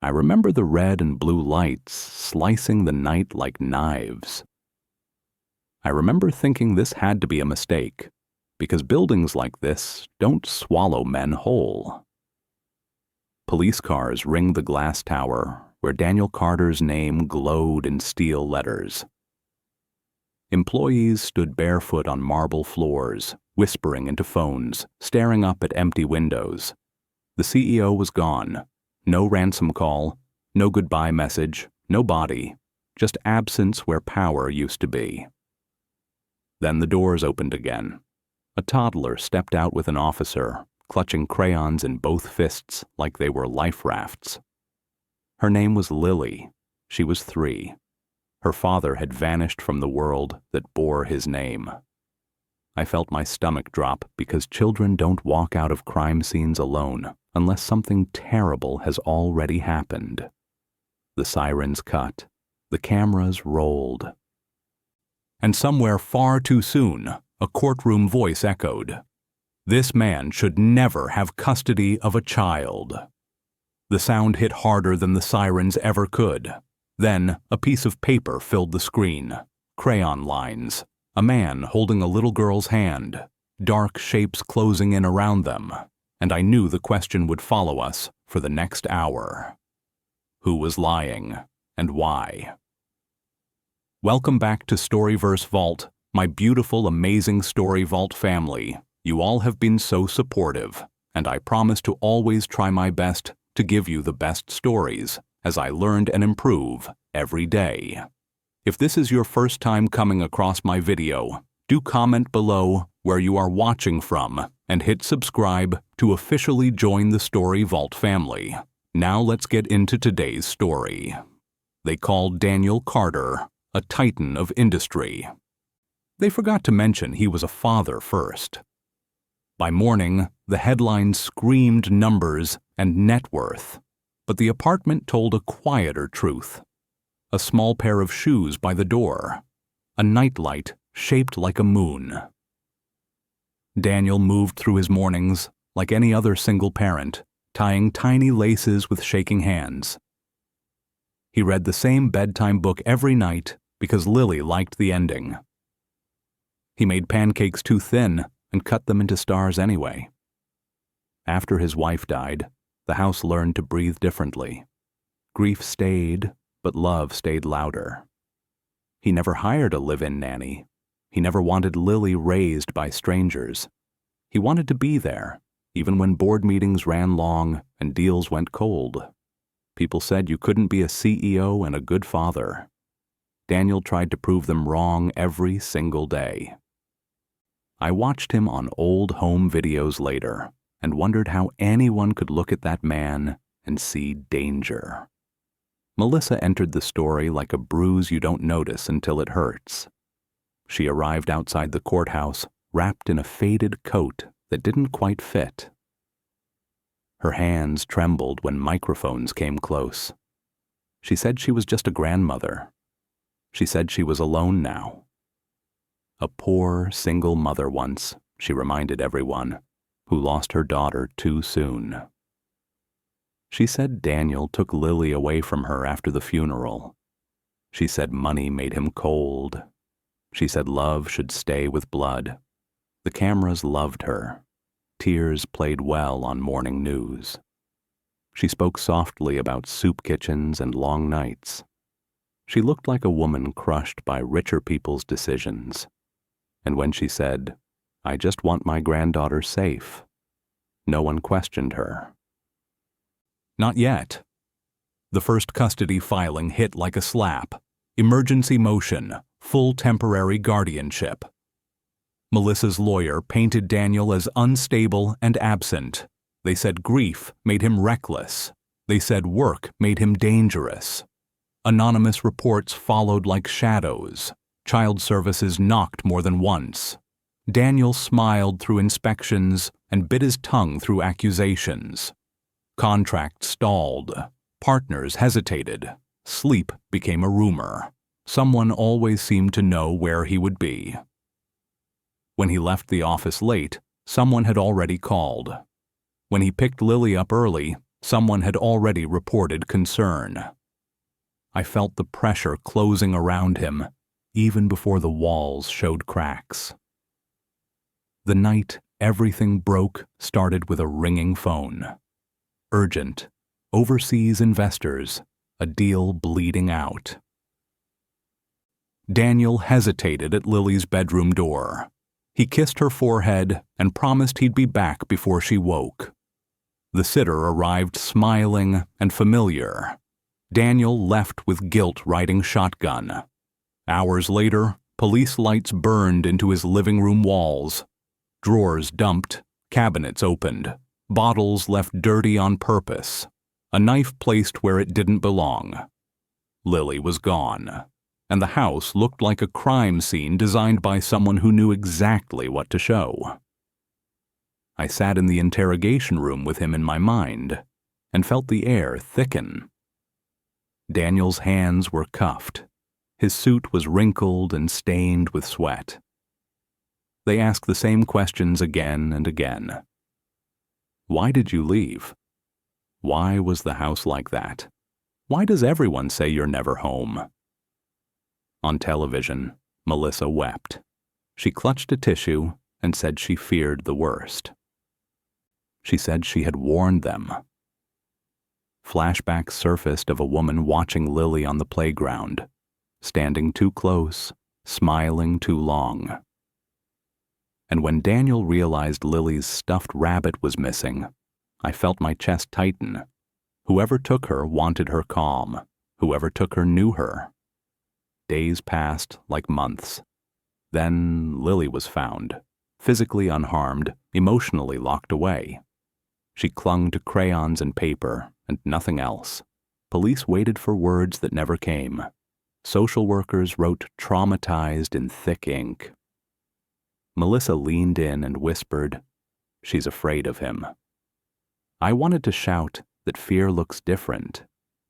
I remember the red and blue lights slicing the night like knives. I remember thinking this had to be a mistake, because buildings like this don't swallow men whole. Police cars ringed the glass tower where Daniel Carter's name glowed in steel letters. Employees stood barefoot on marble floors, whispering into phones, staring up at empty windows. The CEO was gone. No ransom call, no goodbye message, no body, just absence where power used to be. Then the doors opened again. A toddler stepped out with an officer, clutching crayons in both fists like they were life rafts. Her name was Lily. She was 3. Her father had vanished from the world that bore his name. I felt my stomach drop because children don't walk out of crime scenes alone unless something terrible has already happened. The sirens cut. The cameras rolled. And somewhere far too soon, a courtroom voice echoed, "This man should never have custody of a child." The sound hit harder than the sirens ever could. Then a piece of paper filled the screen, crayon lines, a man holding a little girl's hand, dark shapes closing in around them, and I knew the question would follow us for the next hour. Who was lying, and why? Welcome back to Storyverse Vault, my beautiful, amazing Story Vault family. You all have been so supportive, and I promise to always try my best to give you the best stories as I learn and improve every day. If this is your first time coming across my video, do comment below where you are watching from and hit subscribe to officially join the Story Vault family. Now let's get into today's story. They called Daniel Carter a titan of industry. They forgot to mention he was a father first. By morning, the headlines screamed numbers and net worth, but the apartment told a quieter truth. A small pair of shoes by the door, a nightlight shaped like a moon. Daniel moved through his mornings like any other single parent, tying tiny laces with shaking hands. He read the same bedtime book every night because Lily liked the ending. He made pancakes too thin and cut them into stars anyway. After his wife died, the house learned to breathe differently. Grief stayed, but love stayed louder. He never hired a live-in nanny. He never wanted Lily raised by strangers. He wanted to be there, even when board meetings ran long and deals went cold. People said you couldn't be a CEO and a good father. Daniel tried to prove them wrong every single day. I watched him on old home videos later and wondered how anyone could look at that man and see danger. Melissa entered the story like a bruise you don't notice until it hurts. She arrived outside the courthouse wrapped in a faded coat that didn't quite fit. Her hands trembled when microphones came close. She said she was just a grandmother. She said she was alone now. A poor, single mother once, she reminded everyone, who lost her daughter too soon. She said Daniel took Lily away from her after the funeral. She said money made him cold. She said love should stay with blood. The cameras loved her. Tears played well on morning news. She spoke softly about soup kitchens and long nights. She looked like a woman crushed by richer people's decisions. And when she said, "I just want my granddaughter safe," no one questioned her. Not yet. The first custody filing hit like a slap. Emergency motion, full temporary guardianship. Melissa's lawyer painted Daniel as unstable and absent. They said grief made him reckless. They said work made him dangerous. Anonymous reports followed like shadows. Child services knocked more than once. Daniel smiled through inspections and bit his tongue through accusations. Contracts stalled. Partners hesitated. Sleep became a rumor. Someone always seemed to know where he would be. When he left the office late, someone had already called. When he picked Lily up early, Someone had already reported concern. I felt the pressure closing around him, even before the walls showed cracks. The night everything broke started with a ringing phone. Urgent. Overseas investors. A deal bleeding out. Daniel hesitated at Lily's bedroom door. He kissed her forehead and promised he'd be back before she woke. The sitter arrived smiling and familiar. Daniel left with guilt riding shotgun. Hours later, police lights burned into his living room walls. Drawers dumped, cabinets opened, bottles left dirty on purpose, a knife placed where it didn't belong. Lily was gone, and the house looked like a crime scene designed by someone who knew exactly what to show. I sat in the interrogation room with him in my mind and felt the air thicken. Daniel's hands were cuffed. His suit was wrinkled and stained with sweat. They asked the same questions again and again. Why did you leave? Why was the house like that? Why does everyone say you're never home? On television, Melissa wept. She clutched a tissue and said she feared the worst. She said she had warned them. Flashbacks surfaced of a woman watching Lily on the playground, standing too close, smiling too long. And when Daniel realized Lily's stuffed rabbit was missing, I felt my chest tighten. Whoever took her wanted her calm. Whoever took her knew her. Days passed like months. Then Lily was found, physically unharmed, emotionally locked away. She clung to crayons and paper and nothing else. Police waited for words that never came. Social workers wrote traumatized in thick ink. Melissa leaned in and whispered, "She's afraid of him." I wanted to shout that fear looks different,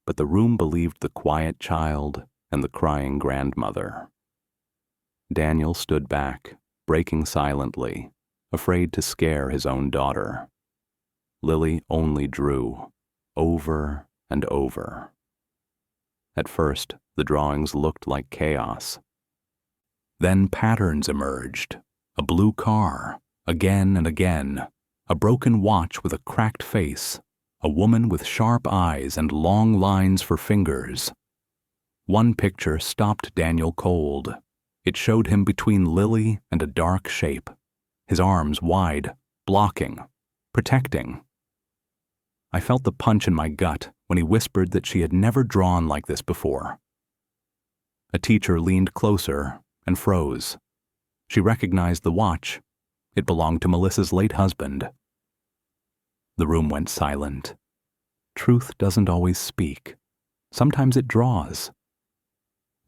but the room believed the quiet child and the crying grandmother. Daniel stood back, breaking silently, afraid to scare his own daughter. Lily only drew, over and over. At first, the drawings looked like chaos. Then patterns emerged. A blue car, again and again, a broken watch with a cracked face, a woman with sharp eyes and long lines for fingers. One picture stopped Daniel cold. It showed him between Lily and a dark shape, his arms wide, blocking, protecting. I felt the punch in my gut when he whispered that she had never drawn like this before. A teacher leaned closer and froze. She recognized the watch. It belonged to Melissa's late husband. The room went silent. Truth doesn't always speak. Sometimes it draws.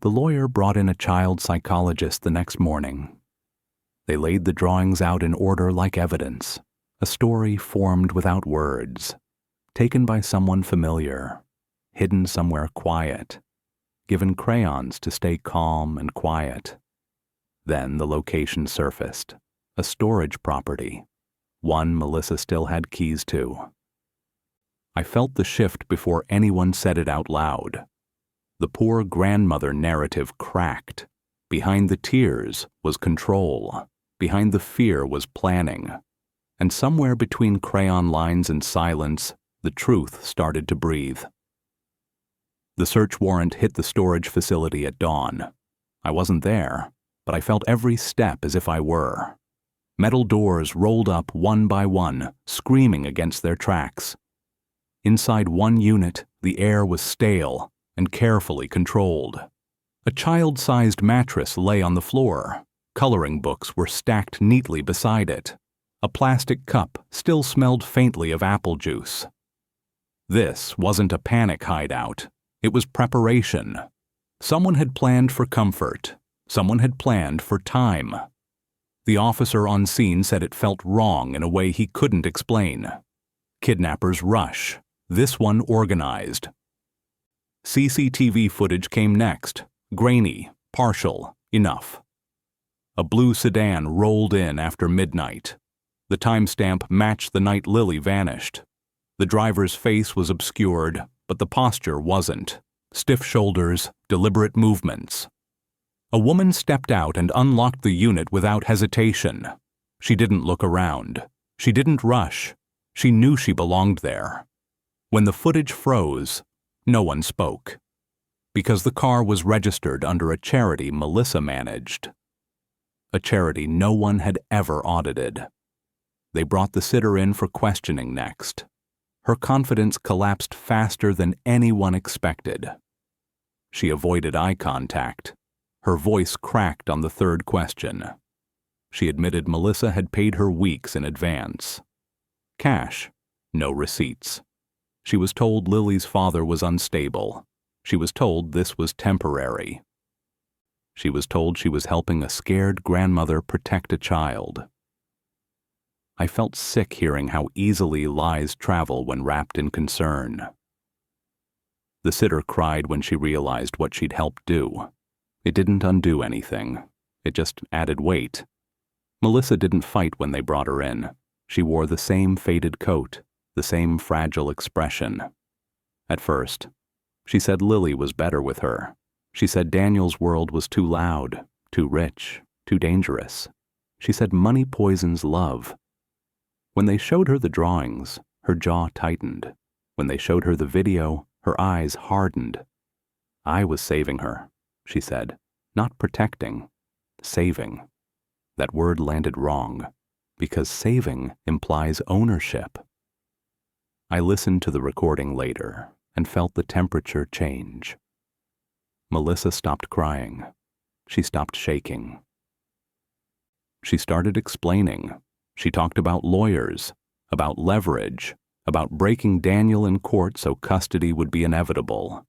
The lawyer brought in a child psychologist the next morning. They laid the drawings out in order like evidence, a story formed without words, taken by someone familiar, hidden somewhere quiet, given crayons to stay calm and quiet. Then the location surfaced, a storage property, one Melissa still had keys to. I felt the shift before anyone said it out loud. The poor grandmother narrative cracked. Behind the tears was control. Behind the fear was planning. And somewhere between crayon lines and silence, the truth started to breathe. The search warrant hit the storage facility at dawn. I wasn't there, but I felt every step as if I were. Metal doors rolled up one by one, screaming against their tracks. Inside one unit, the air was stale and carefully controlled. A child-sized mattress lay on the floor. Coloring books were stacked neatly beside it. A plastic cup still smelled faintly of apple juice. This wasn't a panic hideout. It was preparation. Someone had planned for comfort. Someone had planned for time. The officer on scene said it felt wrong in a way he couldn't explain. Kidnappers rush. This one organized. CCTV footage came next. Grainy, partial, enough. A blue sedan rolled in after midnight. The timestamp matched the night Lily vanished. The driver's face was obscured, but the posture wasn't. Stiff shoulders, deliberate movements. A woman stepped out and unlocked the unit without hesitation. She didn't look around. She didn't rush. She knew she belonged there. When the footage froze, no one spoke. Because the car was registered under a charity Melissa managed. A charity no one had ever audited. They brought the sitter in for questioning next. Her confidence collapsed faster than anyone expected. She avoided eye contact. Her voice cracked on the third question. She admitted Melissa had paid her weeks in advance. Cash, no receipts. She was told Lily's father was unstable. She was told this was temporary. She was told she was helping a scared grandmother protect a child. I felt sick hearing how easily lies travel when wrapped in concern. The sitter cried when she realized what she'd helped do. It didn't undo anything. It just added weight. Melissa didn't fight when they brought her in. She wore the same faded coat, the same fragile expression. At first, she said Lily was better with her. She said Daniel's world was too loud, too rich, too dangerous. She said money poisons love. When they showed her the drawings, her jaw tightened. When they showed her the video, her eyes hardened. I was saving her, she said, not protecting, saving. That word landed wrong, because saving implies ownership. I listened to the recording later and felt the temperature change. Melissa stopped crying. She stopped shaking. She started explaining. She talked about lawyers, about leverage, about breaking Daniel in court so custody would be inevitable.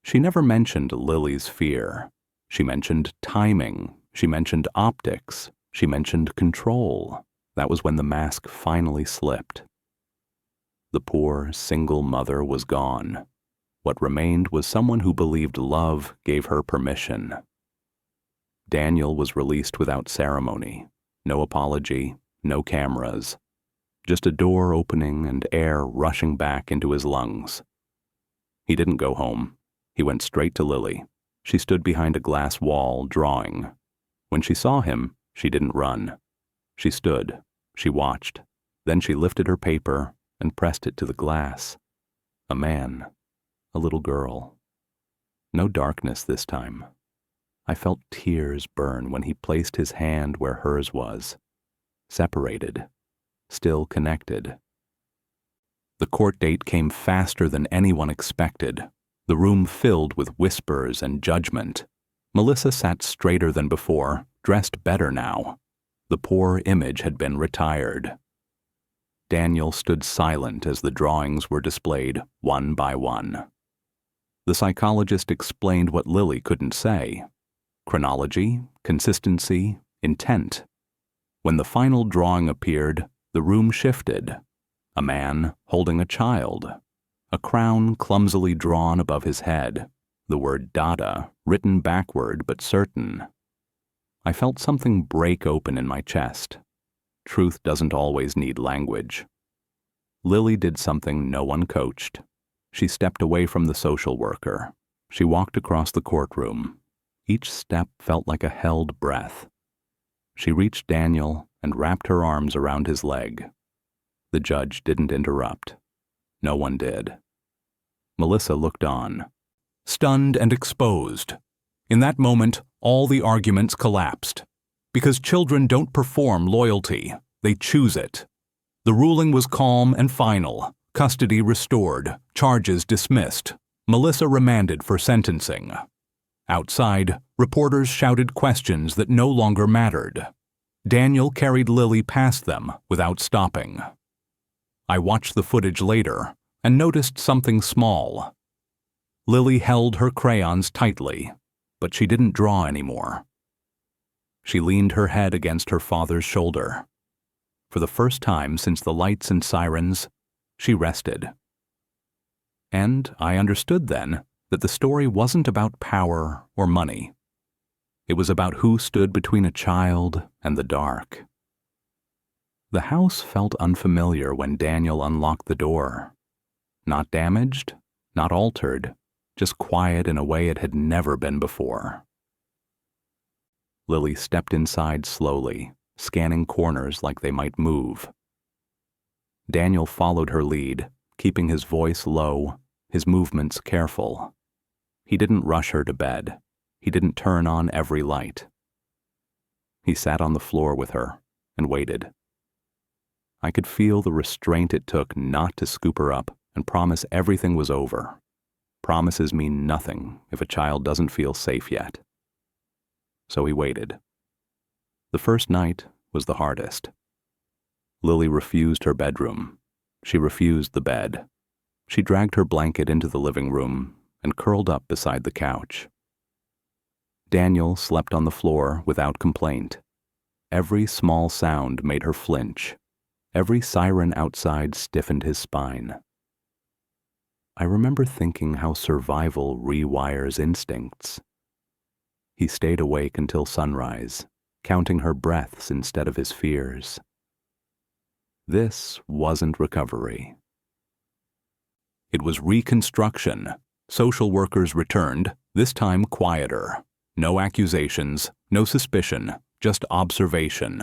She never mentioned Lily's fear. She mentioned timing. She mentioned optics. She mentioned control. That was when the mask finally slipped. The poor, single mother was gone. What remained was someone who believed love gave her permission. Daniel was released without ceremony. No apology, no cameras. Just a door opening and air rushing back into his lungs. He didn't go home. He went straight to Lily. She stood behind a glass wall, drawing. When she saw him, she didn't run. She stood. She watched. Then she lifted her paper and pressed it to the glass. A man. A little girl. No darkness this time. I felt tears burn when he placed his hand where hers was. Separated. Still connected. The court date came faster than anyone expected. The room filled with whispers and judgment. Melissa sat straighter than before, dressed better now. The poor image had been retired. Daniel stood silent as the drawings were displayed, one by one. The psychologist explained what Lily couldn't say. Chronology, consistency, intent. When the final drawing appeared, the room shifted. A man holding a child. A crown clumsily drawn above his head. The word Dada, written backward but certain. I felt something break open in my chest. Truth doesn't always need language. Lily did something no one coached. She stepped away from the social worker. She walked across the courtroom. Each step felt like a held breath. She reached Daniel and wrapped her arms around his leg. The judge didn't interrupt. No one did. Melissa looked on, stunned and exposed. In that moment, all the arguments collapsed. Because children don't perform loyalty, they choose it. The ruling was calm and final. Custody restored, charges dismissed. Melissa remanded for sentencing. Outside, reporters shouted questions that no longer mattered. Daniel carried Lily past them without stopping. I watched the footage later and noticed something small. Lily held her crayons tightly, but she didn't draw anymore. She leaned her head against her father's shoulder. For the first time since the lights and sirens, she rested. And I understood then that the story wasn't about power or money. It was about who stood between a child and the dark. The house felt unfamiliar when Daniel unlocked the door. Not damaged, not altered, just quiet in a way it had never been before. Lily stepped inside slowly, scanning corners like they might move. Daniel followed her lead, keeping his voice low, his movements careful. He didn't rush her to bed. He didn't turn on every light. He sat on the floor with her and waited. I could feel the restraint it took not to scoop her up and promise everything was over. Promises mean nothing if a child doesn't feel safe yet. So he waited. The first night was the hardest. Lily refused her bedroom. She refused the bed. She dragged her blanket into the living room and curled up beside the couch. Daniel slept on the floor without complaint. Every small sound made her flinch. Every siren outside stiffened his spine. I remember thinking how survival rewires instincts. He stayed awake until sunrise, counting her breaths instead of his fears. This wasn't recovery. It was reconstruction. Social workers returned, this time quieter. No accusations, no suspicion, just observation.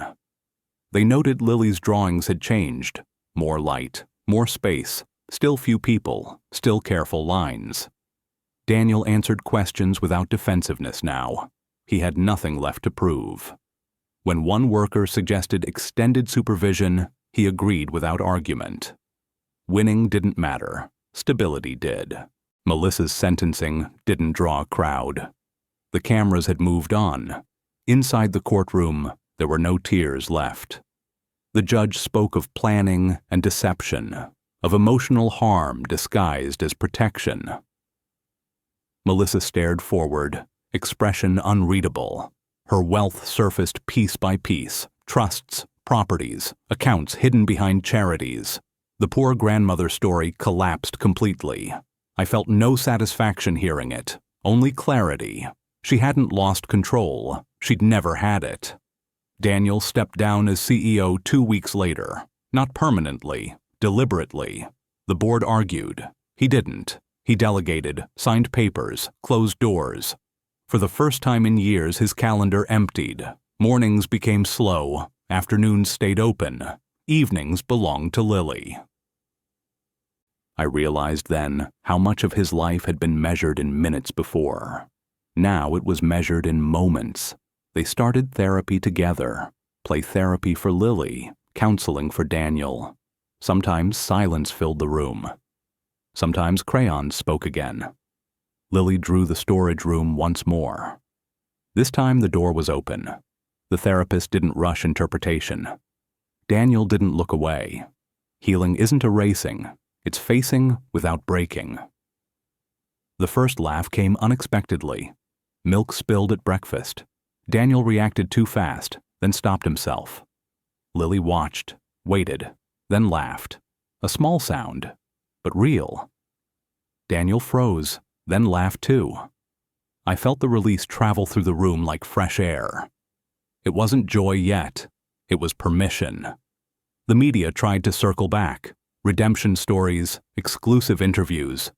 They noted Lily's drawings had changed. More light, more space, still few people, still careful lines. Daniel answered questions without defensiveness now. He had nothing left to prove. When one worker suggested extended supervision, he agreed without argument. Winning didn't matter. Stability did. Melissa's sentencing didn't draw a crowd. The cameras had moved on. Inside the courtroom, there were no tears left. The judge spoke of planning and deception, of emotional harm disguised as protection. Melissa stared forward, expression unreadable. Her wealth surfaced piece by piece, trusts, properties, accounts hidden behind charities. The poor grandmother story collapsed completely. I felt no satisfaction hearing it, only clarity. She hadn't lost control. She'd never had it. Daniel stepped down as CEO 2 weeks later. Not permanently, deliberately. The board argued. He didn't. He delegated, signed papers, closed doors. For the first time in years, his calendar emptied. Mornings became slow. Afternoons stayed open. Evenings belonged to Lily. I realized then how much of his life had been measured in minutes before. Now it was measured in moments. They started therapy together, play therapy for Lily, counseling for Daniel. Sometimes silence filled the room. Sometimes crayons spoke again. Lily drew the storage room once more. This time the door was open. The therapist didn't rush interpretation. Daniel didn't look away. Healing isn't erasing, it's facing without breaking. The first laugh came unexpectedly. Milk spilled at breakfast. Daniel reacted too fast, then stopped himself. Lily watched, waited, then laughed. A small sound, but real. Daniel froze, then laughed too. I felt the release travel through the room like fresh air. It wasn't joy yet. It was permission. The media tried to circle back. Redemption stories, exclusive interviews.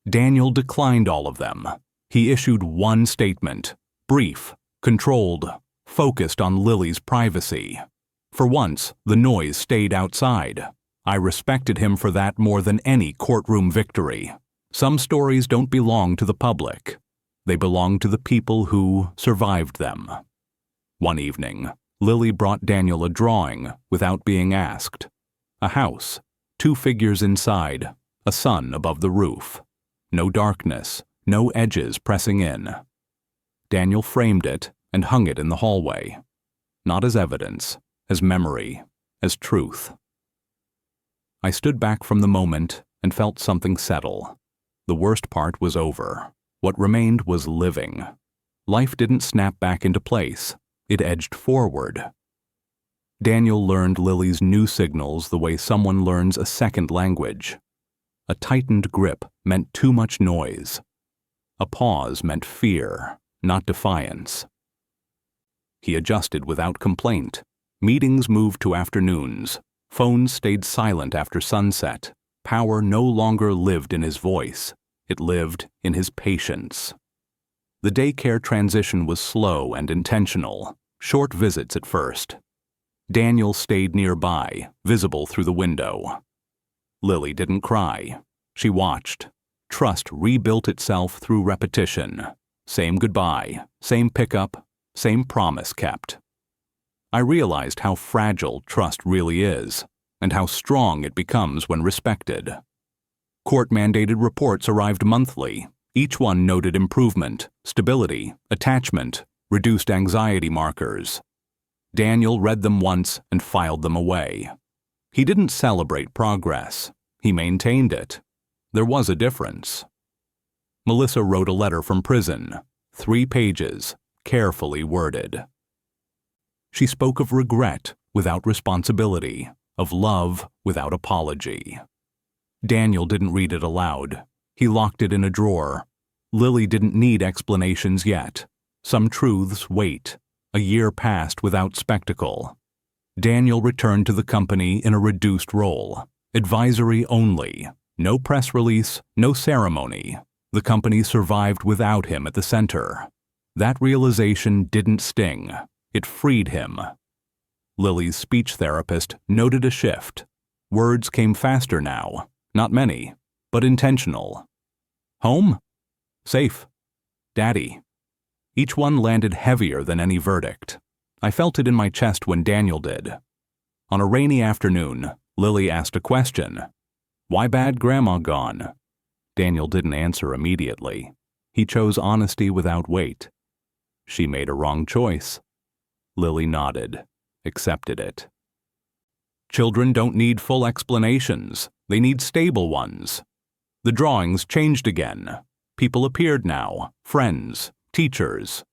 Daniel declined all of them. He issued one statement, brief, controlled, focused on Lily's privacy. For once, the noise stayed outside. I respected him for that more than any courtroom victory. Some stories don't belong to the public. They belong to the people who survived them. One evening, Lily brought Daniel a drawing without being asked. A house, 2 figures inside, a sun above the roof. No darkness, no edges pressing in. Daniel framed it and hung it in the hallway. Not as evidence, as memory, as truth. I stood back from the moment and felt something settle. The worst part was over. What remained was living. Life didn't snap back into place. It edged forward. Daniel learned Lily's new signals the way someone learns a second language. A tightened grip meant too much noise. A pause meant fear, not defiance. He adjusted without complaint. Meetings moved to afternoons. Phones stayed silent after sunset. Power no longer lived in his voice. It lived in his patience. The daycare transition was slow and intentional, short visits at first. Daniel stayed nearby, visible through the window. Lily didn't cry. She watched. Trust rebuilt itself through repetition. Same goodbye, same pickup, same promise kept. I realized how fragile trust really is, and how strong it becomes when respected. Court-mandated reports arrived monthly. Each one noted improvement, stability, attachment, reduced anxiety markers. Daniel read them once and filed them away. He didn't celebrate progress. He maintained it. There was a difference. Melissa wrote a letter from prison, 3 pages, carefully worded. She spoke of regret without responsibility, of love without apology. Daniel didn't read it aloud. He locked it in a drawer. Lily didn't need explanations yet. Some truths wait. A year passed without spectacle. Daniel returned to the company in a reduced role. Advisory only. No press release, no ceremony. The company survived without him at the center. That realization didn't sting. It freed him. Lily's speech therapist noted a shift. Words came faster now. Not many, but intentional. Home? Safe. Daddy. Each one landed heavier than any verdict. I felt it in my chest when Daniel did. On a rainy afternoon, Lily asked a question. Why bad Grandma gone? Daniel didn't answer immediately. He chose honesty without weight. She made a wrong choice. Lily nodded, accepted it. Children don't need full explanations. They need stable ones. The drawings changed again. People appeared now, friends, teachers.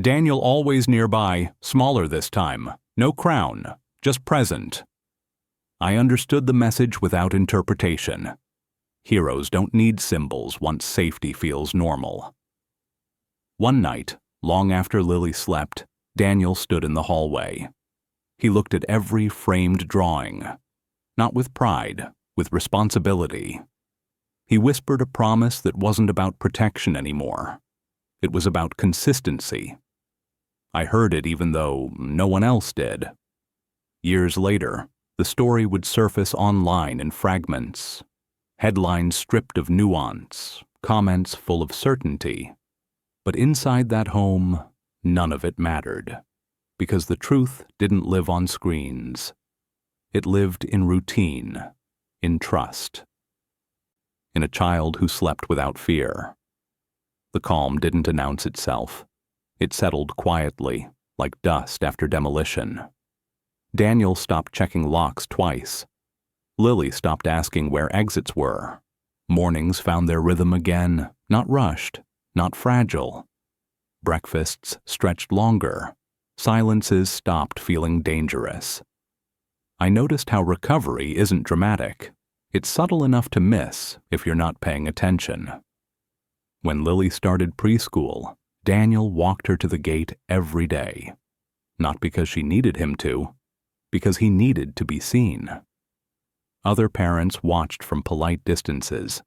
Daniel always nearby, smaller this time. No crown, just present. I understood the message without interpretation. Heroes don't need symbols once safety feels normal. One night, long after Lily slept, Daniel stood in the hallway. He looked at every framed drawing, not with pride, with responsibility. He whispered a promise that wasn't about protection anymore. It was about consistency. I heard it even though no one else did. Years later, the story would surface online in fragments, headlines stripped of nuance, comments full of certainty. But inside that home, none of it mattered, because the truth didn't live on screens. It lived in routine, in trust, in a child who slept without fear. The calm didn't announce itself. It settled quietly, like dust after demolition. Daniel stopped checking locks twice. Lily stopped asking where exits were. Mornings found their rhythm again, not rushed, not fragile. Breakfasts stretched longer. Silences stopped feeling dangerous. I noticed how recovery isn't dramatic. It's subtle enough to miss if you're not paying attention. When Lily started preschool, Daniel walked her to the gate every day. Not because she needed him to, because he needed to be seen. Other parents watched from polite distances.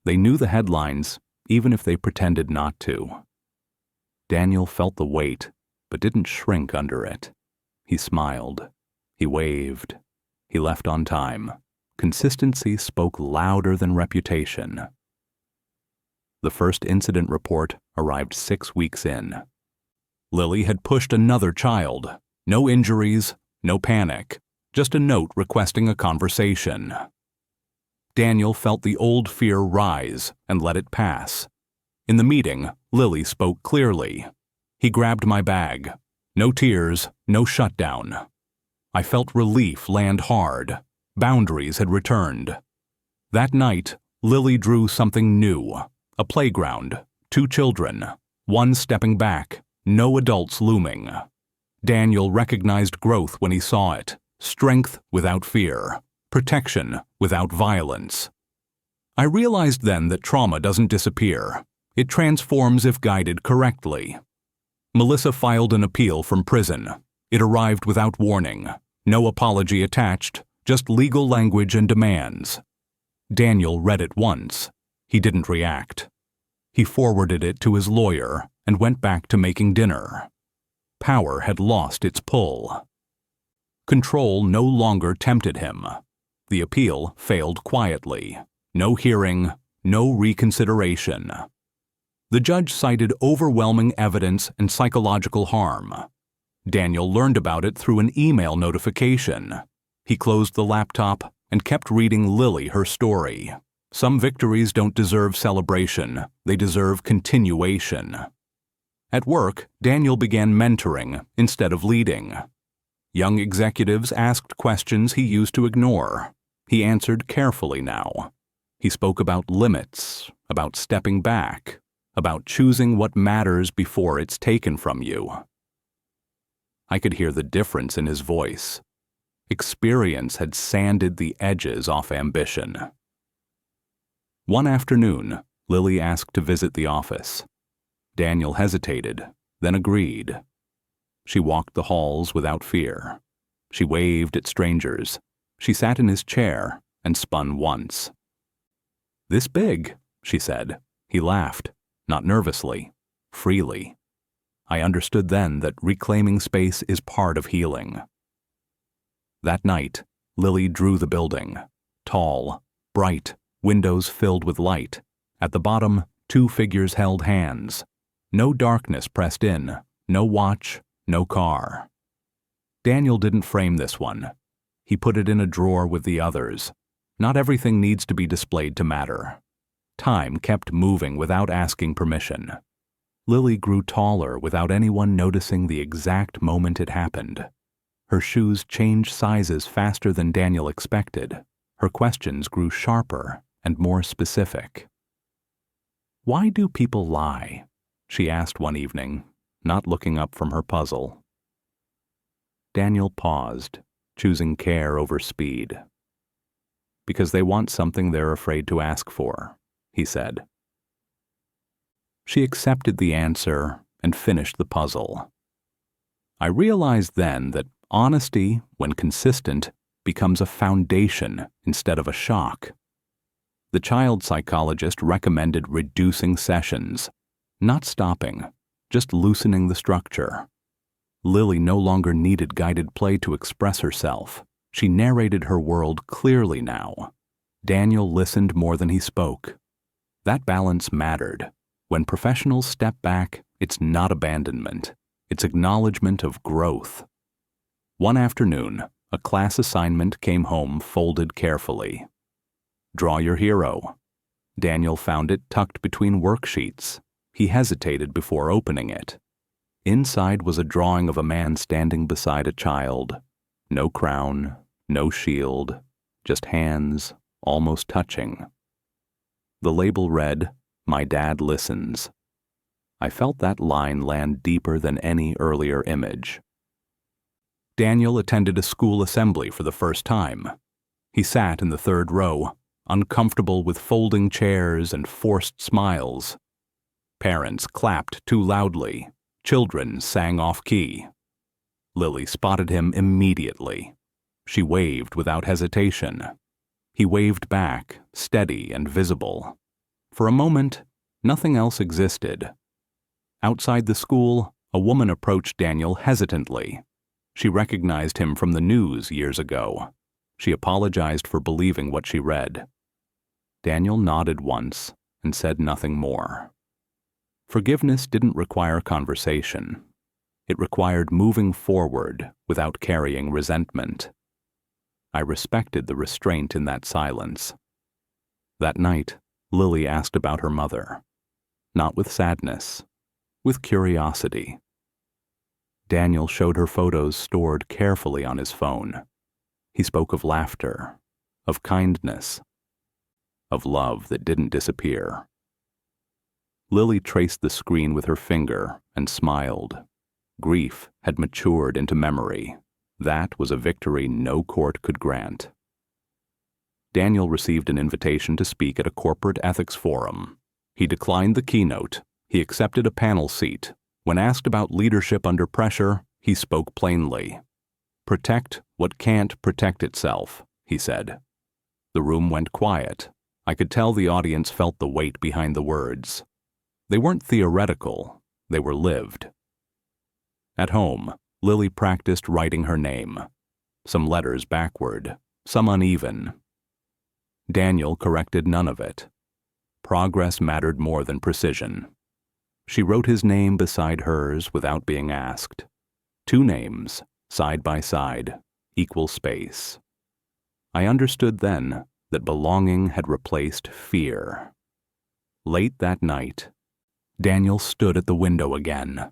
They knew the headlines, even if they pretended not to. Daniel felt the weight, but didn't shrink under it. He smiled. He waved. He left on time. Consistency spoke louder than reputation. The first incident report arrived 6 weeks in. Lily had pushed another child. No injuries, no panic, just a note requesting a conversation. Daniel felt the old fear rise and let it pass. In the meeting, Lily spoke clearly. He grabbed my bag. No tears, no shutdown. I felt relief land hard. Boundaries had returned. That night, Lily drew something new. A playground, 2 children, one stepping back, no adults looming. Daniel recognized growth when he saw it. Strength without fear. Protection without violence. I realized then that trauma doesn't disappear. It transforms if guided correctly. Melissa filed an appeal from prison. It arrived without warning. No apology attached, just legal language and demands. Daniel read it once. He didn't react. He forwarded it to his lawyer and went back to making dinner. Power had lost its pull. Control no longer tempted him. The appeal failed quietly. No hearing, no reconsideration. The judge cited overwhelming evidence and psychological harm. Daniel learned about it through an email notification. He closed the laptop and kept reading Lily her story. Some victories don't deserve celebration, they deserve continuation. At work, Daniel began mentoring instead of leading. Young executives asked questions he used to ignore. He answered carefully now. He spoke about limits, about stepping back, about choosing what matters before it's taken from you. I could hear the difference in his voice. Experience had sanded the edges off ambition. One afternoon, Lily asked to visit the office. Daniel hesitated, then agreed. She walked the halls without fear. She waved at strangers. She sat in his chair and spun once. "This big," she said. He laughed, not nervously, freely. I understood then that reclaiming space is part of healing. That night, Lily drew the building. Tall, bright, windows filled with light. At the bottom, 2 figures held hands. No darkness pressed in, no watch, no car. Daniel didn't frame this one. He put it in a drawer with the others. Not everything needs to be displayed to matter. Time kept moving without asking permission. Lily grew taller without anyone noticing the exact moment it happened. Her shoes changed sizes faster than Daniel expected. Her questions grew sharper and more specific. "Why do people lie?" she asked one evening, not looking up from her puzzle. Daniel paused, choosing care over speed. "Because they want something they're afraid to ask for," he said. She accepted the answer and finished the puzzle. I realized then that honesty, when consistent, becomes a foundation instead of a shock. The child psychologist recommended reducing sessions, not stopping, just loosening the structure. Lily no longer needed guided play to express herself. She narrated her world clearly now. Daniel listened more than he spoke. That balance mattered. When professionals step back, it's not abandonment. It's acknowledgement of growth. One afternoon, a class assignment came home folded carefully. "Draw your hero." Daniel found it tucked between worksheets. He hesitated before opening it. Inside was a drawing of a man standing beside a child. No crown, no shield, just hands, almost touching. The label read, "My dad listens." I felt that line land deeper than any earlier image. Daniel attended a school assembly for the first time. He sat in the 3rd row, uncomfortable with folding chairs and forced smiles. Parents clapped too loudly. Children sang off-key. Lily spotted him immediately. She waved without hesitation. He waved back, steady and visible. For a moment, nothing else existed. Outside the school, a woman approached Daniel hesitantly. She recognized him from the news years ago. She apologized for believing what she read. Daniel nodded once and said nothing more. Forgiveness didn't require conversation. It required moving forward without carrying resentment. I respected the restraint in that silence. That night, Lily asked about her mother. Not with sadness, with curiosity. Daniel showed her photos stored carefully on his phone. He spoke of laughter, of kindness, of love that didn't disappear. Lily traced the screen with her finger and smiled. Grief had matured into memory. That was a victory no court could grant. Daniel received an invitation to speak at a corporate ethics forum. He declined the keynote. He accepted a panel seat. When asked about leadership under pressure, He spoke plainly. "Protect what can't protect itself," he said. The room went quiet. I could tell the audience felt the weight behind the words. They weren't theoretical, they were lived. At home, Lily practiced writing her name. Some letters backward, some uneven. Daniel corrected none of it. Progress mattered more than precision. She wrote his name beside hers without being asked. 2 names, side by side, equal space. I understood then that belonging had replaced fear. Late that night, Daniel stood at the window again.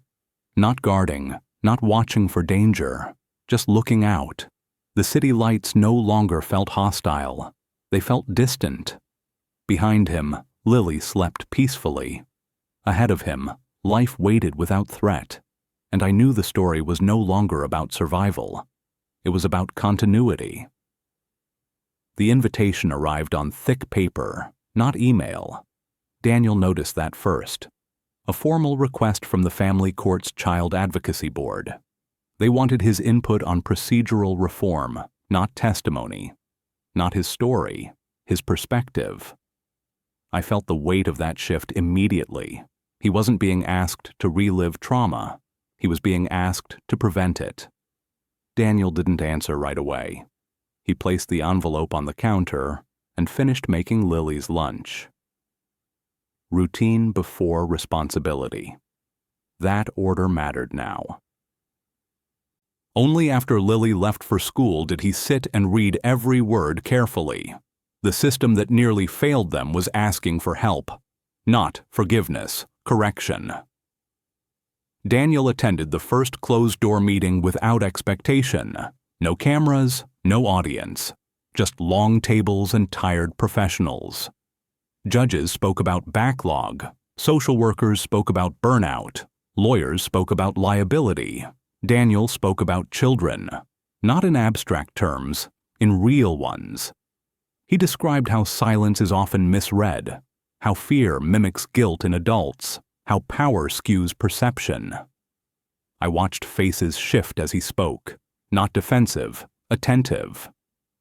Not guarding, not watching for danger, just looking out. The city lights no longer felt hostile. They felt distant. Behind him, Lily slept peacefully. Ahead of him, life waited without threat, and I knew the story was no longer about survival. It was about continuity. The invitation arrived on thick paper, not email. Daniel noticed that first. A formal request from the Family Court's Child Advocacy Board. They wanted his input on procedural reform, not testimony. Not his story, his perspective. I felt the weight of that shift immediately. He wasn't being asked to relive trauma. He was being asked to prevent it. Daniel didn't answer right away. He placed the envelope on the counter and finished making Lily's lunch. Routine before responsibility. That order mattered now. Only after Lily left for school did he sit and read every word carefully. The system that nearly failed them was asking for help, not forgiveness, correction. Daniel attended the first closed-door meeting without expectation. No cameras, no audience, just long tables and tired professionals. Judges spoke about backlog, social workers spoke about burnout, lawyers spoke about liability. Daniel spoke about children, not in abstract terms, in real ones. He described how silence is often misread, how fear mimics guilt in adults, how power skews perception. I watched faces shift as he spoke, not defensive, attentive.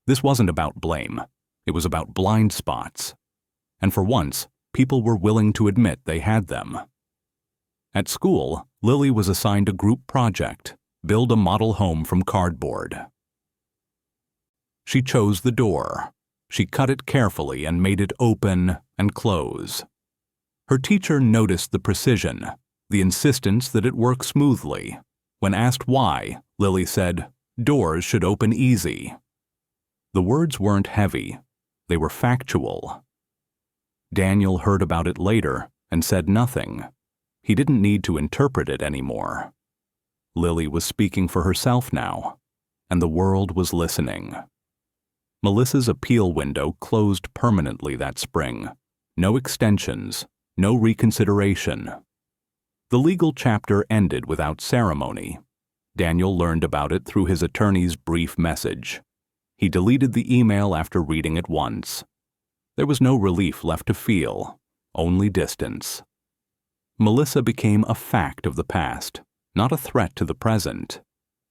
This wasn't about blame. It was about blind spots. And for once, people were willing to admit they had them. At school, Lily was assigned a group project, build a model home from cardboard. She chose the door. She cut it carefully and made it open and close. Her teacher noticed the precision, the insistence that it work smoothly. When asked why, Lily said, "Doors should open easy." The words weren't heavy. They were factual. Daniel heard about it later and said nothing. He didn't need to interpret it anymore. Lily was speaking for herself now, and the world was listening. Melissa's appeal window closed permanently that spring. No extensions, no reconsideration. The legal chapter ended without ceremony. Daniel learned about it through his attorney's brief message. He deleted the email after reading it once. There was no relief left to feel, only distance. Melissa became a fact of the past, not a threat to the present.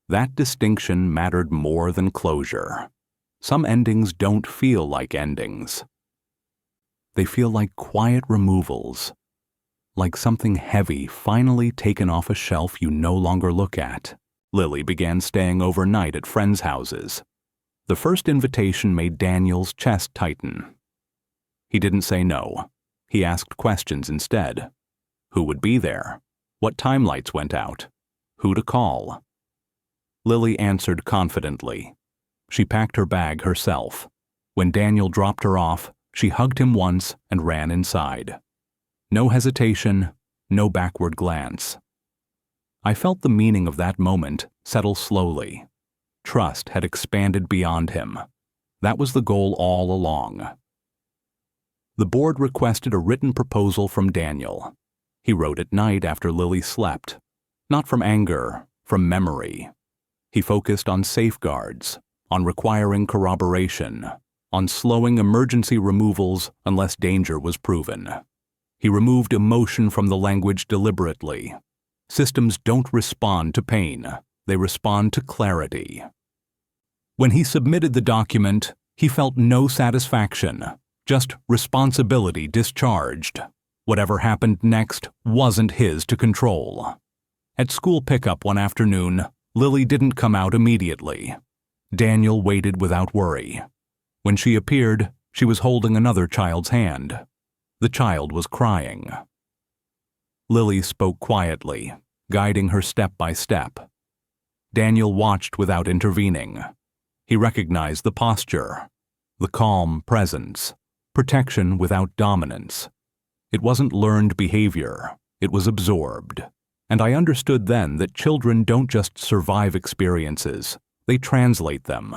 That distinction mattered more than closure. Some endings don't feel like endings. They feel like quiet removals, like something heavy finally taken off a shelf you no longer look at. Lily began staying overnight at friends' houses. The first invitation made Daniel's chest tighten. He didn't say no. He asked questions instead. Who would be there? What time lights went out? Who to call? Lily answered confidently. She packed her bag herself. When Daniel dropped her off, she hugged him once and ran inside. No hesitation, no backward glance. I felt the meaning of that moment settle slowly. Trust had expanded beyond him. That was the goal all along. The board requested a written proposal from Daniel. He wrote at night after Lily slept. Not from anger, from memory. He focused on safeguards, on requiring corroboration, on slowing emergency removals unless danger was proven. He removed emotion from the language deliberately. Systems don't respond to pain. They respond to clarity. When he submitted the document, he felt no satisfaction, just responsibility discharged. Whatever happened next wasn't his to control. At school pickup one afternoon, Lily didn't come out immediately. Daniel waited without worry. When she appeared, she was holding another child's hand. The child was crying. Lily spoke quietly, guiding her step by step. Daniel watched without intervening. He recognized the posture, the calm presence, protection without dominance. It wasn't learned behavior, it was absorbed. And I understood then that children don't just survive experiences, they translate them.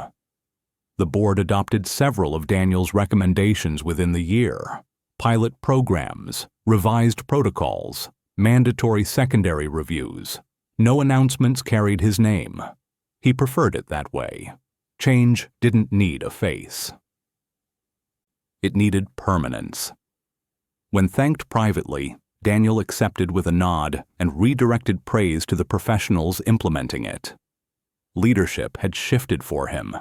The board adopted several of Daniel's recommendations within the year: pilot programs, revised protocols, mandatory secondary reviews. No announcements carried his name. He preferred it that way. Change didn't need a face. It needed permanence. When thanked privately, Daniel accepted with a nod and redirected praise to the professionals implementing it. Leadership had shifted for him.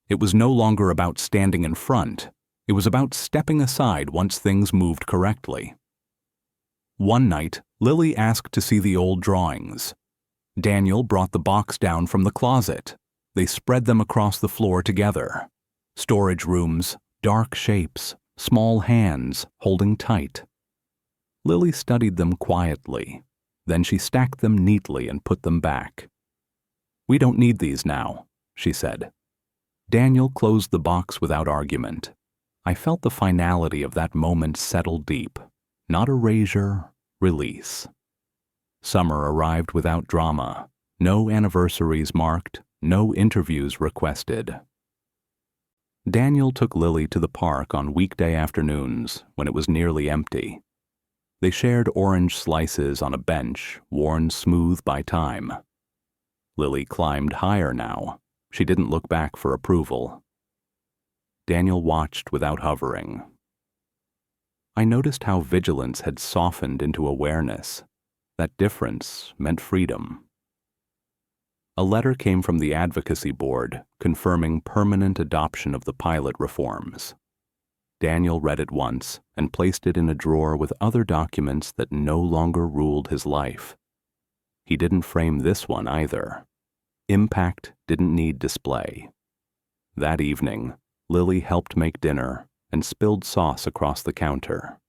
It was no longer about standing in front. It was about stepping aside once things moved correctly. One night, Lily asked to see the old drawings. Daniel brought the box down from the closet. They spread them across the floor together. Storage rooms, dark shapes, small hands holding tight. Lily studied them quietly. Then she stacked them neatly and put them back. "We don't need these now," she said. Daniel closed the box without argument. I felt the finality of that moment settle deep. Not erasure, release. Summer arrived without drama. No anniversaries marked, no interviews requested. Daniel took Lily to the park on weekday afternoons when it was nearly empty. They shared orange slices on a bench worn smooth by time. Lily climbed higher now. She didn't look back for approval. Daniel watched without hovering. I noticed how vigilance had softened into awareness. That difference meant freedom. A letter came from the advocacy board confirming permanent adoption of the pilot reforms. Daniel read it once and placed it in a drawer with other documents that no longer ruled his life. He didn't frame this one either. Impact didn't need display. That evening, Lily helped make dinner and spilled sauce across the counter.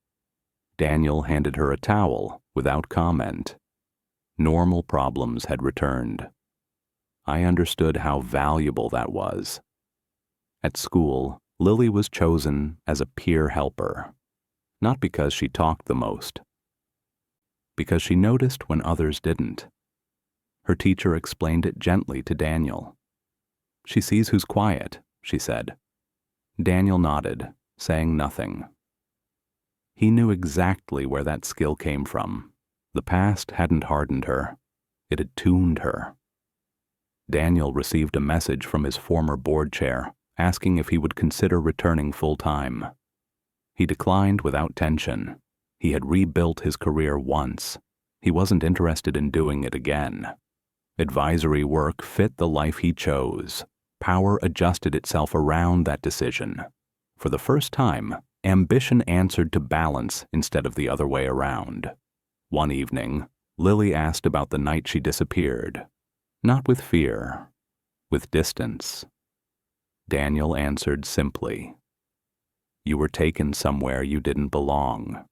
Daniel handed her a towel without comment. Normal problems had returned. I understood how valuable that was. At school, Lily was chosen as a peer helper, not because she talked the most, because she noticed when others didn't. Her teacher explained it gently to Daniel. "She sees who's quiet," she said. Daniel nodded, saying nothing. He knew exactly where that skill came from. The past hadn't hardened her. It had tuned her. Daniel received a message from his former board chair asking if he would consider returning full-time. He declined without tension. He had rebuilt his career once. He wasn't interested in doing it again. Advisory work fit the life he chose. Power adjusted itself around that decision. For the first time, ambition answered to balance instead of the other way around. One evening, Lily asked about the night she disappeared. Not with fear, with distance. Daniel answered simply, "You were taken somewhere you didn't belong."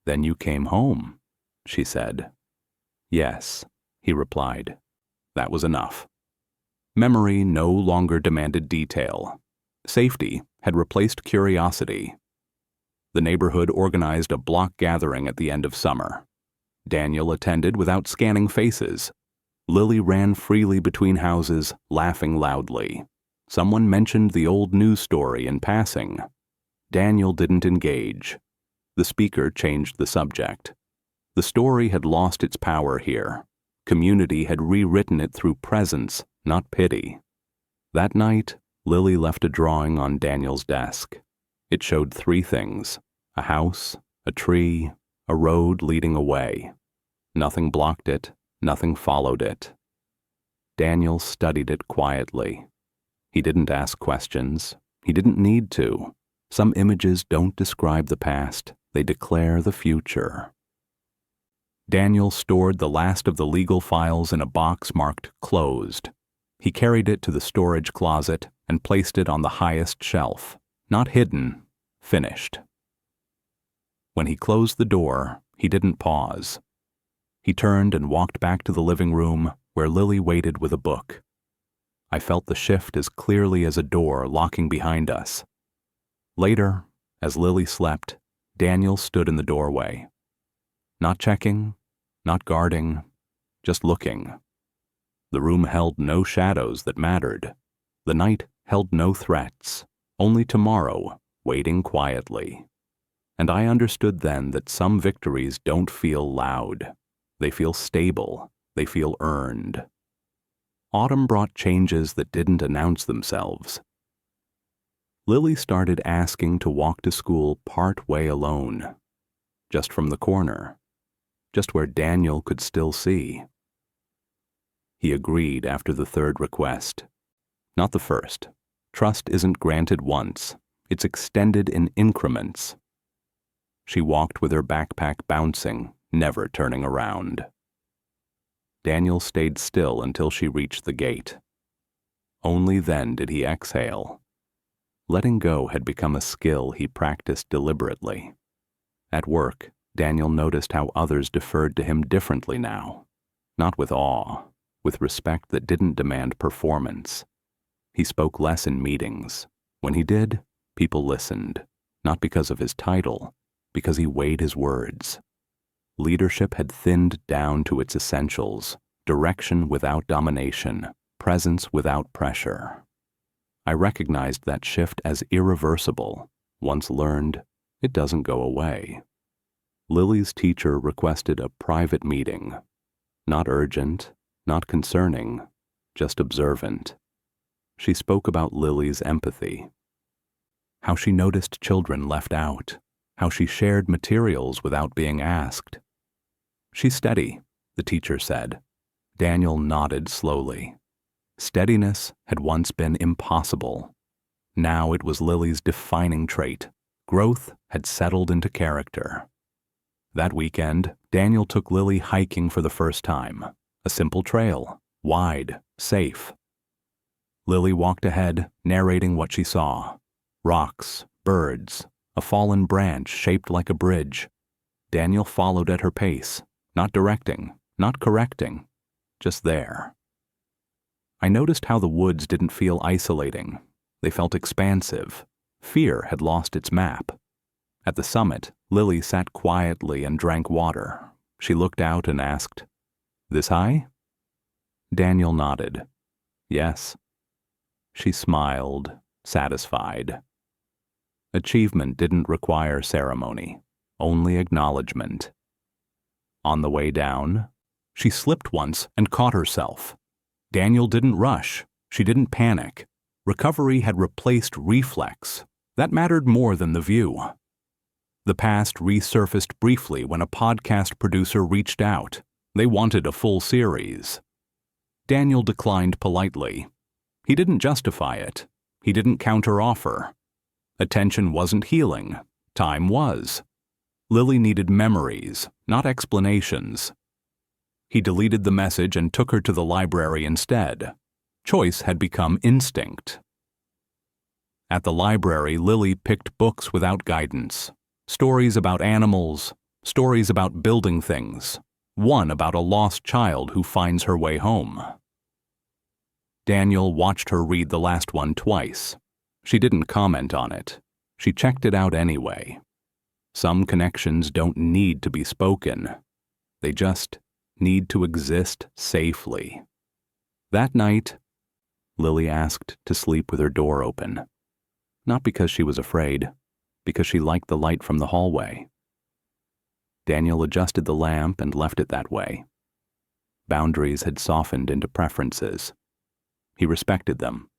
"Then you came home," she said. "Yes," he replied. That was enough. Memory no longer demanded detail. Safety had replaced curiosity. The neighborhood organized a block gathering at the end of summer. Daniel attended without scanning faces. Lily ran freely between houses, laughing loudly. Someone mentioned the old news story in passing. Daniel didn't engage. The speaker changed the subject. The story had lost its power here. Community had rewritten it through presence, not pity. That night, Lily left a drawing on Daniel's desk. It showed three things: a house, a tree, a road leading away. Nothing blocked it, nothing followed it. Daniel studied it quietly. He didn't ask questions. He didn't need to. Some images don't describe the past. They declare the future. Daniel stored the last of the legal files in a box marked closed. He carried it to the storage closet and placed it on the highest shelf. Not hidden, finished. When he closed the door, he didn't pause. He turned and walked back to the living room where Lily waited with a book. I felt the shift as clearly as a door locking behind us. Later, as Lily slept, Daniel stood in the doorway. Not checking, not guarding, just looking. The room held no shadows that mattered. The night held no threats, only tomorrow waiting quietly. And I understood then that some victories don't feel loud. They feel stable. They feel earned. Autumn brought changes that didn't announce themselves. Lily started asking to walk to school part way alone, just from the corner, just where Daniel could still see. He agreed after the third request. Not the first. Trust isn't granted once. It's extended in increments. She walked with her backpack bouncing, never turning around. Daniel stayed still until she reached the gate. Only then did he exhale. Letting go had become a skill he practiced deliberately. At work, Daniel noticed how others deferred to him differently now. Not with awe, with respect that didn't demand performance. He spoke less in meetings. When he did, people listened, not because of his title, because he weighed his words. Leadership had thinned down to its essentials: direction without domination, presence without pressure. I recognized that shift as irreversible. Once learned, it doesn't go away. Lily's teacher requested a private meeting. Not urgent, not concerning, just observant. She spoke about Lily's empathy. How she noticed children left out. How she shared materials without being asked. "She's steady," the teacher said. Daniel nodded slowly. Steadiness had once been impossible. Now it was Lily's defining trait. Growth had settled into character. That weekend, Daniel took Lily hiking for the first time. A simple trail, wide, safe. Lily walked ahead, narrating what she saw. Rocks, birds, a fallen branch shaped like a bridge. Daniel followed at her pace, not directing, not correcting, just there. I noticed how the woods didn't feel isolating. They felt expansive. Fear had lost its map. At the summit, Lily sat quietly and drank water. She looked out and asked, "This high?" Daniel nodded. "Yes." She smiled, satisfied. Achievement didn't require ceremony, only acknowledgement. On the way down, she slipped once and caught herself. Daniel didn't rush. She didn't panic. Recovery had replaced reflex. That mattered more than the view. The past resurfaced briefly when a podcast producer reached out. They wanted a full series. Daniel declined politely. He didn't justify it. He didn't counteroffer. Attention wasn't healing. Time was. Lily needed memories, not explanations. He deleted the message and took her to the library instead. Choice had become instinct. At the library, Lily picked books without guidance. Stories about animals, stories about building things, one about a lost child who finds her way home. Daniel watched her read the last one twice. She didn't comment on it. She checked it out anyway. Some connections don't need to be spoken. They just need to exist safely. That night, Lily asked to sleep with her door open. Not because she was afraid, because she liked the light from the hallway. Daniel adjusted the lamp and left it that way. Boundaries had softened into preferences. He respected them.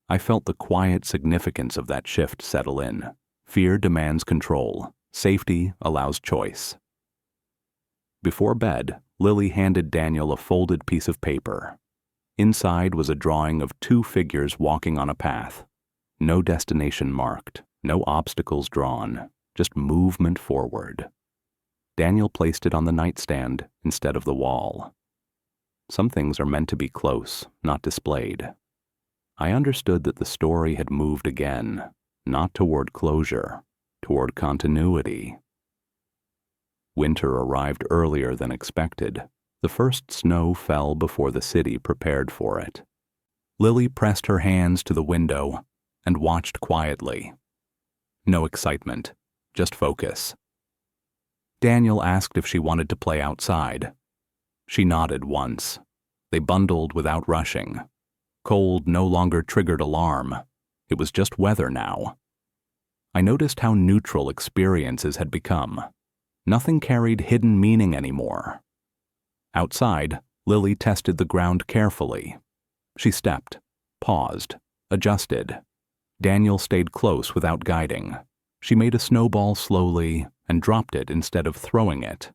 I felt the quiet significance of that shift settle in. Fear demands control. Safety allows choice. Before bed, Lily handed Daniel a folded piece of paper. Inside was a drawing of two figures walking on a path. No destination marked, no obstacles drawn, just movement forward. Daniel placed it on the nightstand instead of the wall. Some things are meant to be close, not displayed. I understood that the story had moved again, not toward closure, toward continuity. Winter arrived earlier than expected. The first snow fell before the city prepared for it. Lily pressed her hands to the window and watched quietly. No excitement, just focus. Daniel asked if she wanted to play outside. She nodded once. They bundled without rushing. Cold no longer triggered alarm. It was just weather now. I noticed how neutral experiences had become. Nothing carried hidden meaning anymore. Outside, Lily tested the ground carefully. She stepped, paused, adjusted. Daniel stayed close without guiding. She made a snowball slowly and dropped it instead of throwing it.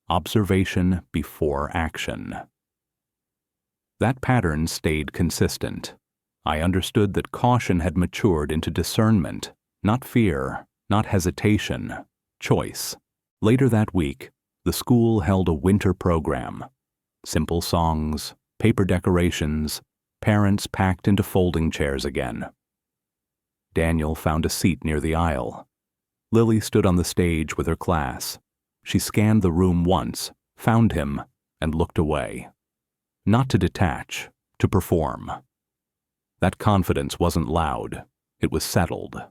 Observation before action. That pattern stayed consistent. I understood that caution had matured into discernment, not fear, not hesitation, choice. Later that week, the school held a winter program. Simple songs, paper decorations, parents packed into folding chairs again. Daniel found a seat near the aisle. Lily stood on the stage with her class. She scanned the room once, found him, and looked away. Not to detach, to perform. That confidence wasn't loud. It was settled.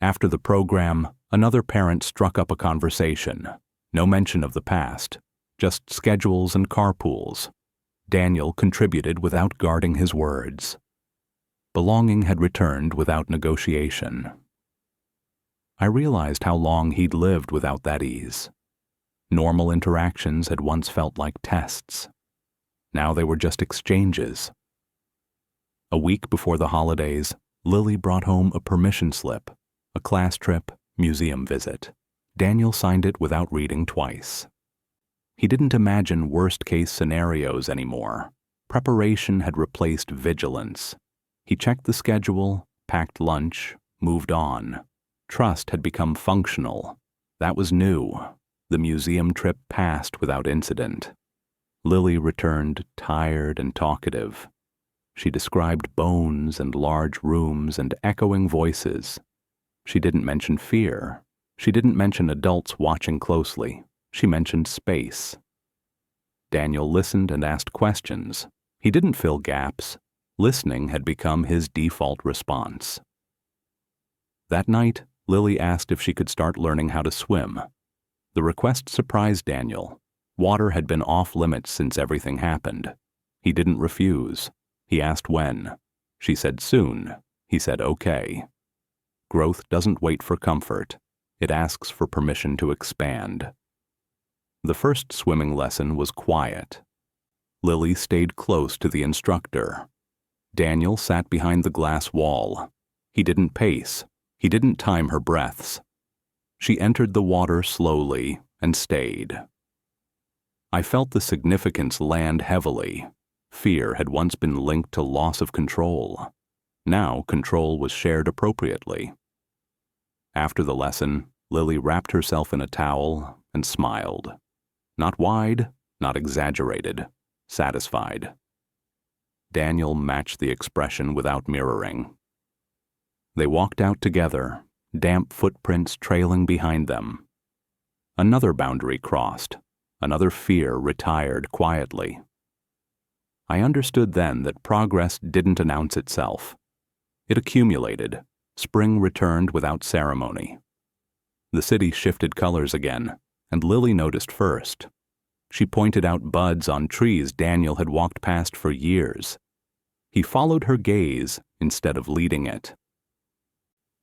After the program, another parent struck up a conversation. No mention of the past, just schedules and carpools. Daniel contributed without guarding his words. Belonging had returned without negotiation. I realized how long he'd lived without that ease. Normal interactions had once felt like tests. Now they were just exchanges. A week before the holidays, Lily brought home a permission slip, a class trip, museum visit. Daniel signed it without reading twice. He didn't imagine worst-case scenarios anymore. Preparation had replaced vigilance. He checked the schedule, packed lunch, moved on. Trust had become functional. That was new. The museum trip passed without incident. Lily returned tired and talkative. She described bones and large rooms and echoing voices. She didn't mention fear. She didn't mention adults watching closely. She mentioned space. Daniel listened and asked questions. He didn't fill gaps. Listening had become his default response. That night, Lily asked if she could start learning how to swim. The request surprised Daniel. Water had been off limits since everything happened. He didn't refuse. He asked when. She said soon. He said okay. Growth doesn't wait for comfort. It asks for permission to expand. The first swimming lesson was quiet. Lily stayed close to the instructor. Daniel sat behind the glass wall. He didn't pace. He didn't time her breaths. She entered the water slowly and stayed. I felt the significance land heavily. Fear had once been linked to loss of control. Now control was shared appropriately. After the lesson, Lily wrapped herself in a towel and smiled. Not wide, not exaggerated, satisfied. Daniel matched the expression without mirroring. They walked out together, damp footprints trailing behind them. Another boundary crossed. Another fear retired quietly. I understood then that progress didn't announce itself. It accumulated. Spring returned without ceremony. The city shifted colors again, and Lily noticed first. She pointed out buds on trees Daniel had walked past for years. He followed her gaze instead of leading it.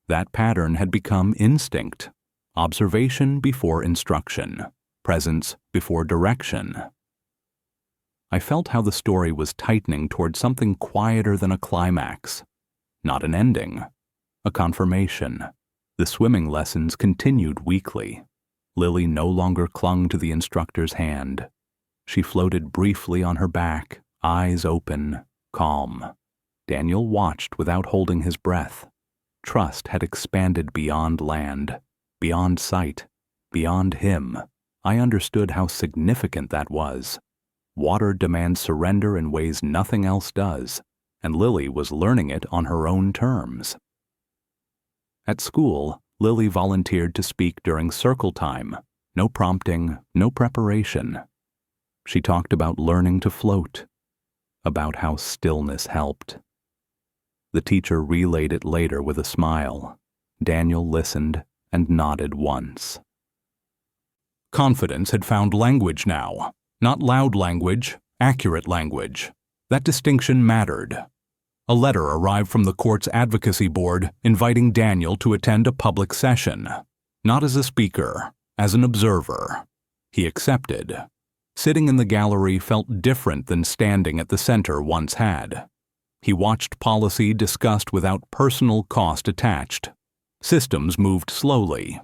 That pattern had become instinct. Observation before instruction. Presence before direction. I felt how the story was tightening toward something quieter than a climax. Not an ending. A confirmation. The swimming lessons continued weekly. Lily no longer clung to the instructor's hand. She floated briefly on her back, Eyes open, calm. Daniel watched without holding his breath. Trust had expanded beyond land, beyond sight, beyond him. I understood how significant that was. Water demands surrender in ways nothing else does, and Lily was learning it on her own terms. At school, Lily volunteered to speak during circle time. No prompting, no preparation. She talked about learning to float, about how stillness helped. The teacher relayed it later with a smile. Daniel listened and nodded once. Confidence had found language now. Not loud language, accurate language. That distinction mattered. A letter arrived from the court's advocacy board inviting Daniel to attend a public session. Not as a speaker, as an observer. He accepted. Sitting in the gallery felt different than standing at the center once had. He watched policy discussed without personal cost attached. Systems moved slowly,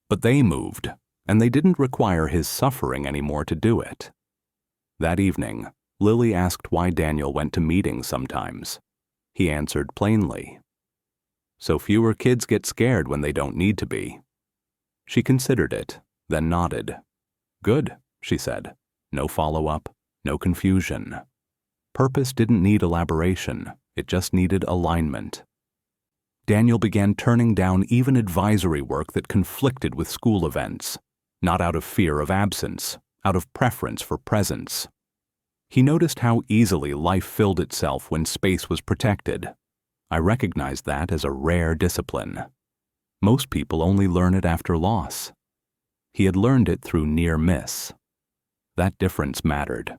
but they moved, and they didn't require his suffering anymore to do it. That evening, Lily asked why Daniel went to meetings sometimes. He answered plainly, "So fewer kids get scared when they don't need to be." She considered it, then nodded. "Good," she said. No follow-up, no confusion. Purpose didn't need elaboration, it just needed alignment. Daniel began turning down even advisory work that conflicted with school events, not out of fear of absence, out of preference for presence. He noticed how easily life filled itself when space was protected. I recognized that as a rare discipline. Most people only learn it after loss. He had learned it through near miss. That difference mattered.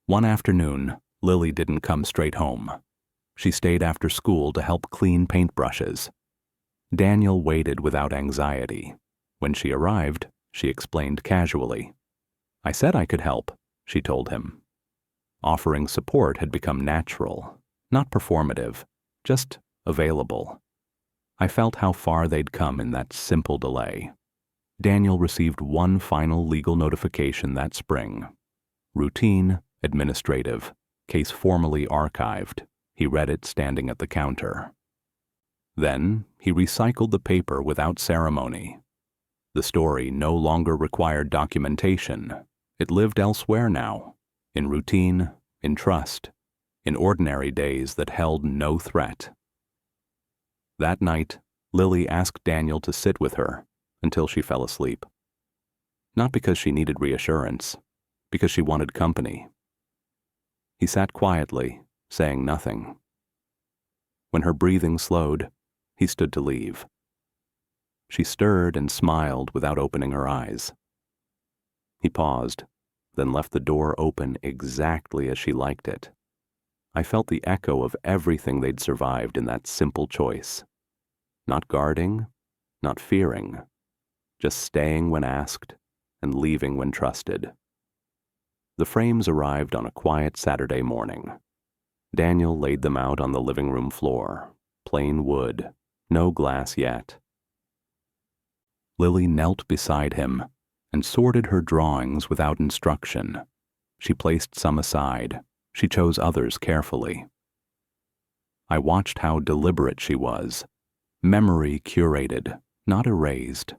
One afternoon, Lily didn't come straight home. She stayed after school to help clean paintbrushes. Daniel waited without anxiety. When she arrived, she explained casually. "I said I could help," she told him. Offering support had become natural, not performative, just available. I felt how far they'd come in that simple delay. Daniel received one final legal notification that spring. Routine, administrative, case formally archived. He read it standing at the counter. Then, he recycled the paper without ceremony. The story no longer required documentation. It lived elsewhere now, in routine, in trust, in ordinary days that held no threat. That night, Lily asked Daniel to sit with her until she fell asleep. Not because she needed reassurance, because she wanted company. He sat quietly, saying nothing. When her breathing slowed, he stood to leave. She stirred and smiled without opening her eyes. He paused, then left the door open exactly as she liked it. I felt the echo of everything they'd survived in that simple choice. Not guarding, not fearing, just staying when asked and leaving when trusted. The frames arrived on a quiet Saturday morning. Daniel laid them out on the living room floor, plain wood, no glass yet. Lily knelt beside him and sorted her drawings without instruction. She placed some aside. She chose others carefully. I watched how deliberate she was. Memory curated, not erased.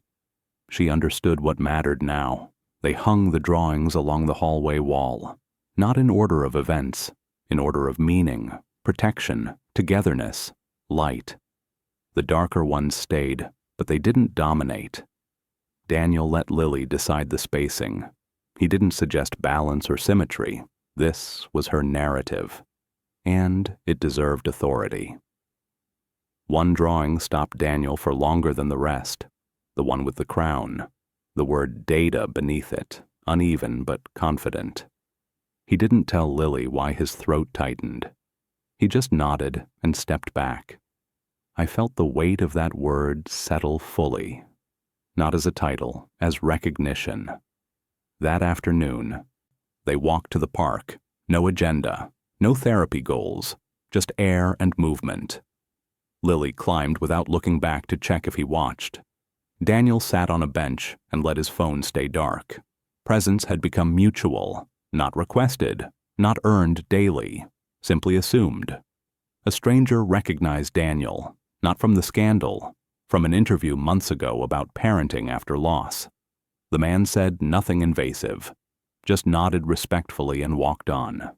She understood what mattered now. They hung the drawings along the hallway wall, not in order of events, in order of meaning, protection, togetherness, light. The darker ones stayed, but they didn't dominate. Daniel let Lily decide the spacing. He didn't suggest balance or symmetry. This was her narrative, and it deserved authority. One drawing stopped Daniel for longer than the rest, the one with the crown, the word data beneath it, uneven but confident. He didn't tell Lily why his throat tightened. He just nodded and stepped back. I felt the weight of that word settle fully, not as a title, as recognition. That afternoon, they walked to the park, no agenda, no therapy goals, just air and movement. Lily climbed without looking back to check if he watched. Daniel sat on a bench and let his phone stay dark. Presence had become mutual, not requested, Not earned daily, simply assumed. A stranger recognized Daniel, not from the scandal, from an interview months ago about parenting after loss. The man said nothing invasive, just nodded respectfully and walked on.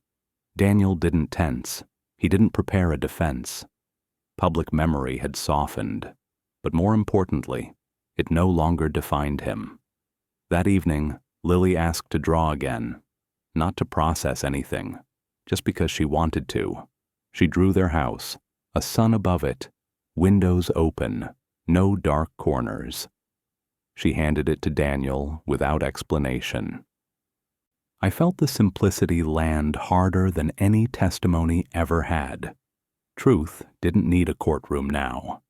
Daniel didn't tense. He didn't prepare a defense. Public memory had softened, but more importantly, it no longer defined him. That evening, Lily asked to draw again, not to process anything, just because she wanted to. She drew their house, a sun above it, windows open, no dark corners. She handed it to Daniel without explanation. I felt the simplicity land harder than any testimony ever had. Truth didn't need a courtroom now.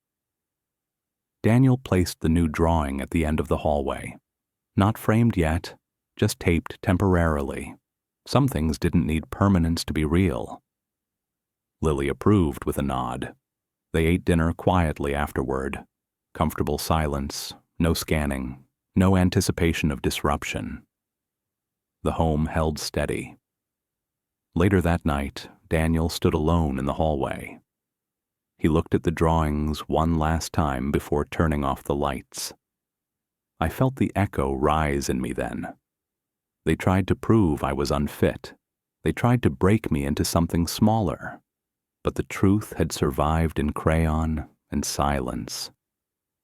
Daniel placed the new drawing at the end of the hallway. Not framed yet, just taped temporarily. Some things didn't need permanence to be real. Lily approved with a nod. They ate dinner quietly afterward. Comfortable silence, no scanning, no anticipation of disruption. The home held steady. Later that night, Daniel stood alone in the hallway. He looked at the drawings one last time before turning off the lights. I felt the echo rise in me then. They tried to prove I was unfit. They tried to break me into something smaller. But the truth had survived in crayon and silence,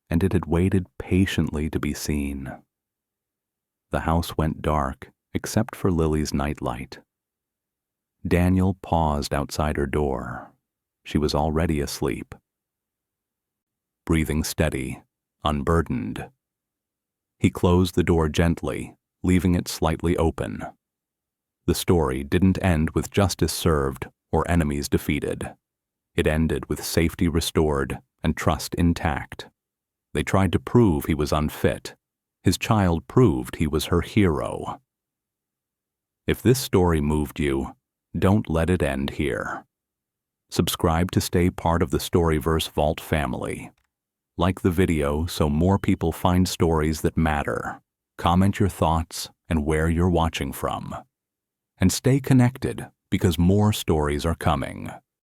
and it had waited patiently to be seen. The house went dark, except for Lily's nightlight. Daniel paused outside her door. She was already asleep. Breathing steady, unburdened. He closed the door gently, leaving it slightly open. The story didn't end with justice served or enemies defeated. It ended with safety restored and trust intact. They tried to prove he was unfit. His child proved he was her hero. If this story moved you, don't let it end here. Subscribe to stay part of the Storyverse Vault family. Like the video so more people find stories that matter. Comment your thoughts and where you're watching from. And stay connected because more stories are coming.